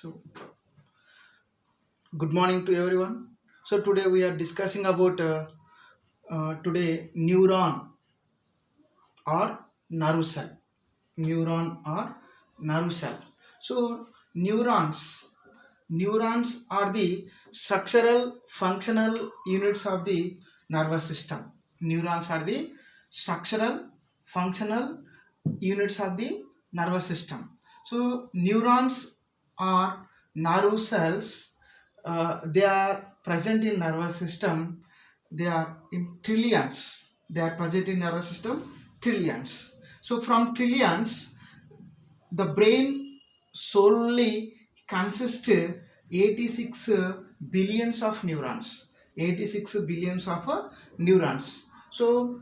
So, good morning to everyone. So, today we are discussing about today neuron or nerve cell. Neuron or nerve cell. So, neurons are the structural functional units of the nervous system. Neurons are the structural functional units of the nervous system. So neurons are nerve cells. They are present in nervous system. They are in trillions. They are present in nervous system trillions. So from trillions, the brain solely consists 86 billions of neurons. 86 billions of neurons. So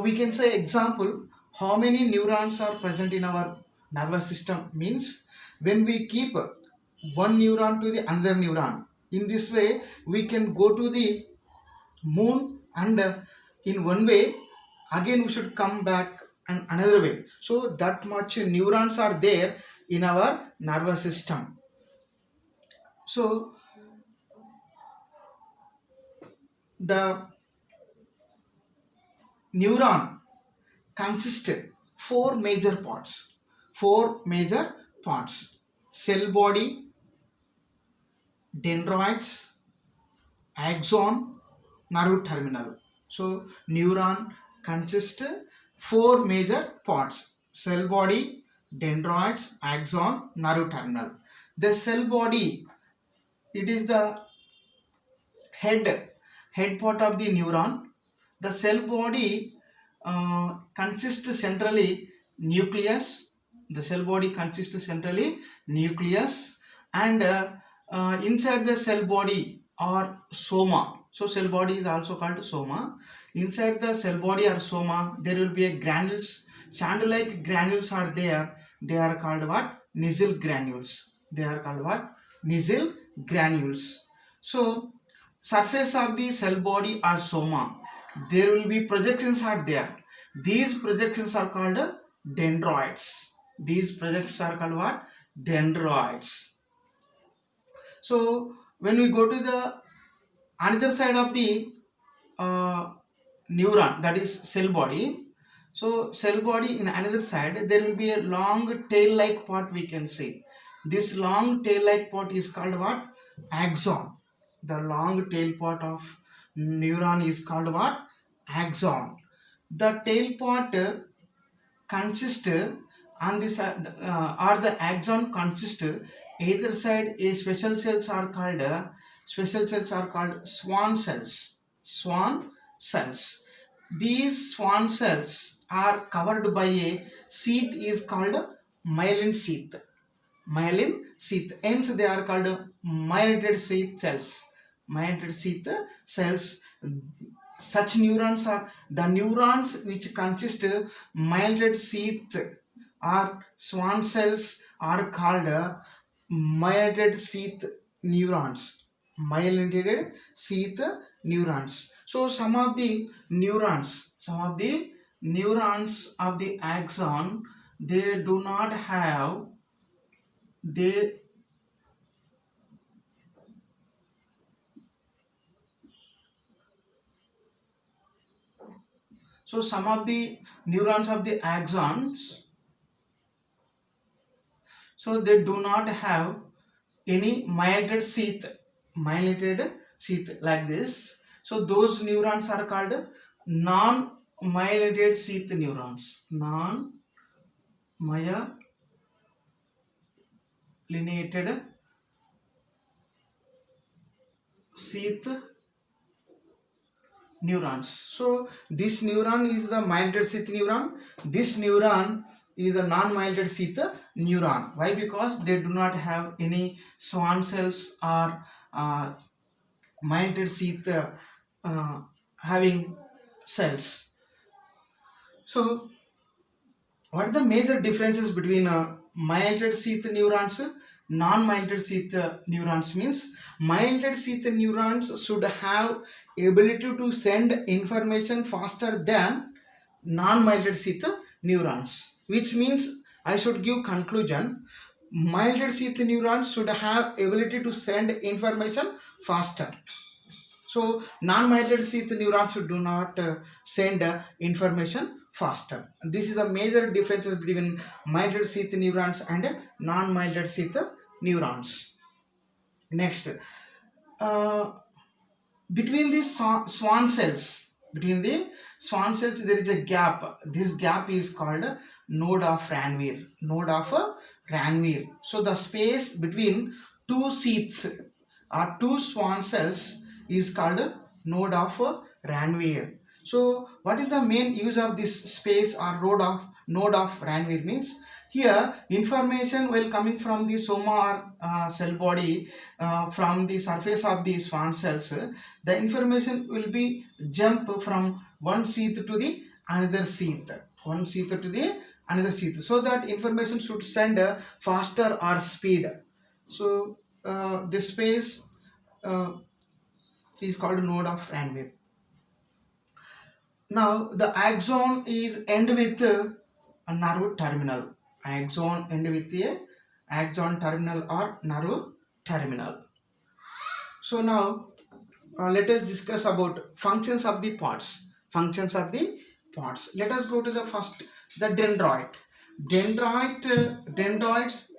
we can say example, how many neurons are present in our nervous system means when we keep one neuron to the another neuron. In this way, we can go to the moon and in one way again we should come back and another way. So that much neurons are there in our nervous system. So the neuron consists four major parts. Four major parts: cell body, dendrites, axon, nerve terminal. So neuron consists four major parts: cell body, dendrites, axon, nerve terminal. The cell body, it is the head part of the neuron. The cell body consists centrally nucleus. The cell body consists centrally nucleus, and inside the cell body or soma. So cell body is also called soma. Inside the cell body or soma, there will be a granules. Sand-like granules are there. They are called what? Nissl granules. They are called what? Nissl granules. So surface of the cell body or soma, there will be projections are there. These projections are called dendrites. These projections are called what? Dendrites. So when we go to the another side of the neuron, that is cell body. So cell body in another side, there will be a long tail like part we can see. This long tail like part is called what? Axon. The long tail part of neuron is called what? Axon. The tail part consists on this or the axon consists either side a special cells are called swan cells. Swan cells. These swan cells are covered by a sheath is called myelin sheath. Myelin sheath. Hence they are called myelinated sheath cells. Myelinated sheath cells. Such neurons are the neurons which consist myelinated sheath or swan cells are called myelinated sheath neurons. Myelinated sheath neurons. So some of the neurons of the axon, they do not have they so some of the neurons of the axons, so they do not have any myelinated sheath like this. So those neurons are called non-myelinated sheath neurons. Non-myelinated sheath neurons. So this neuron is the myelinated sheath neuron. This neuron is a non-myelinated sheath neuron. Why? Because they do not have any swan cells or myelinated sheath having cells. So what are the major differences between myelinated sheath neurons? Non-myelinated sheath neurons means myelinated sheath neurons should have ability to send information faster than non-myelinated sheath neurons, which means I should give conclusion. Mildred sheath neurons should have ability to send information faster. So non-mildred sheath neurons do not send information faster. This is the major difference between mildred sheath neurons and non-mildred sheath neurons. Next, uh, between the Schwann cells, there is a gap. This gap is called node of Ranvier. Node of Ranvier. So the space between two sheaths or two Schwann cells is called node of Ranvier. So what is the main use of this space or node of Ranvier means? Here information will coming from the soma or cell body from the surface of the Schwann cells. The information will be jump from one sheath to the another sheath. One sheath to the another sheath. So that information should send faster or speed. So this space is called node of Ranvier. Now the axon is end with a nerve terminal. Axon end with a axon terminal or nerve terminal. So now let us discuss about functions of the parts. Functions of the parts. Let us go to the first, the dendroid. Dendroids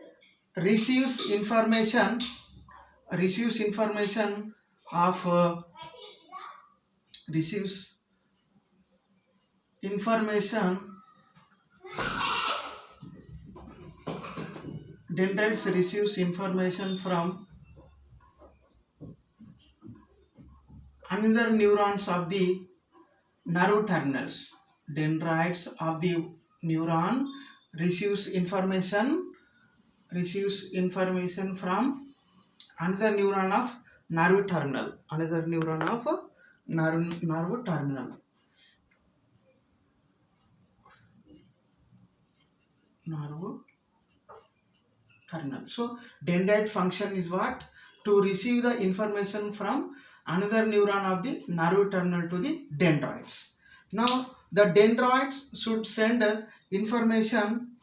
receives information of receives information. Dendrites receives information from another neurons of the nerve terminals. Dendrites of the neuron receives information from another neuron of nerve terminal. Another neuron of nerve terminal. Nerve terminal. So dendrite function is what? To receive the information from another neuron of the nerve terminal to the dendrites. Now the dendrites should send information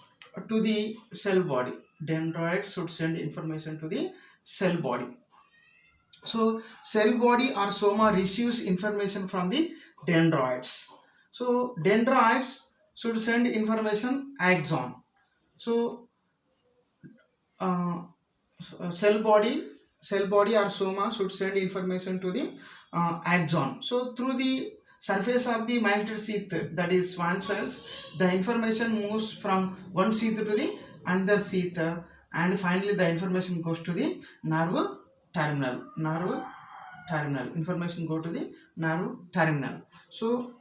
to the cell body. Dendrites should send information to the cell body. So cell body or soma receives information from the dendrites. So dendrites should send information axon. So cell body or soma should send information to the axon. So through the surface of the mildred sheath, that is Schwann cells, the information moves from one sheath to the another sheath, and finally the information goes to the nerve terminal. Information go to the nerve terminal. So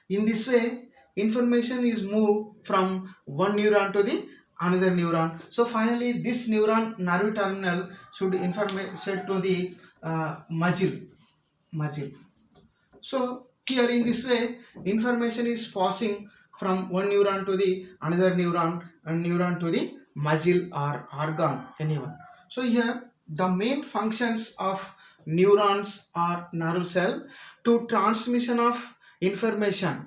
in this way information is moved from one neuron to the another neuron. So finally this neuron nerve terminal should send to the muscle. So here in this way information is passing from one neuron to the another neuron, and neuron to the muscle or organ, anyone. So here the main functions of neurons or nerve cell to transmission of information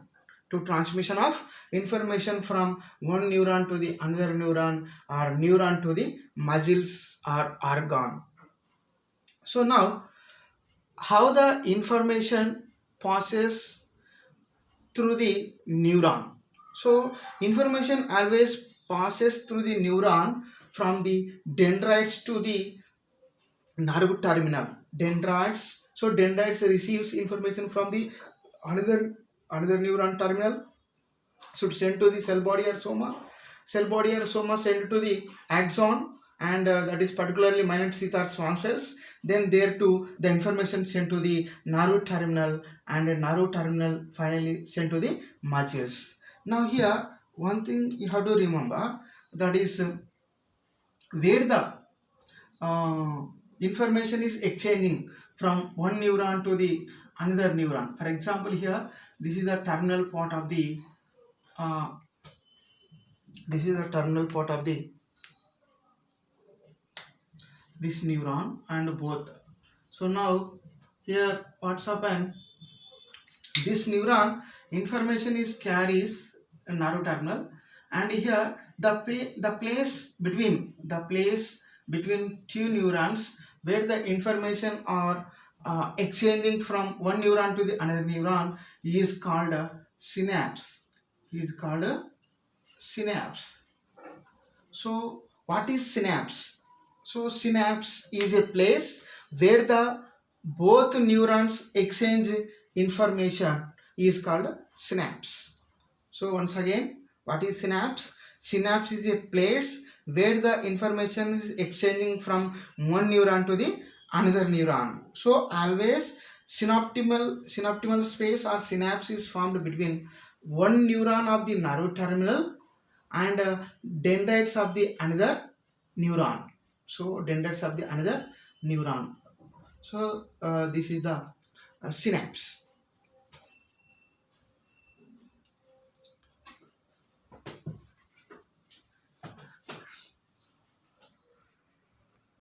from one neuron to the another neuron, or neuron to the muscles or organ. So now how the information passes through the neuron. So information always passes through the neuron from the dendrites to the nerve terminal. Dendrites receives information from the another neuron terminal, should send to the cell body or soma. Cell body or soma send to the axon, and that is particularly mildred sheath or Schwann cells. Then there too the information sent to the nerve terminal, and nerve terminal finally sent to the muscles. Now here one thing you have to remember, that is where the information is exchanging from one neuron to the another neuron. For example, here this is the terminal part of the this neuron and both. So now here what's happened, this neuron information is carries a nerve terminal, and here the place between two neurons where the information are exchanging from one neuron to the another neuron is called a synapse. Is called a synapse. So what is synapse? So synapse is a place where the both neurons exchange information is called synapse. So once again, what is synapse? Synapse is a place where the information is exchanging from one neuron to the another neuron. So always synaptical space or synapse is formed between one neuron of the nerve terminal and dendrites of the another neuron. So dendrites of the another neuron. So this is the synapse.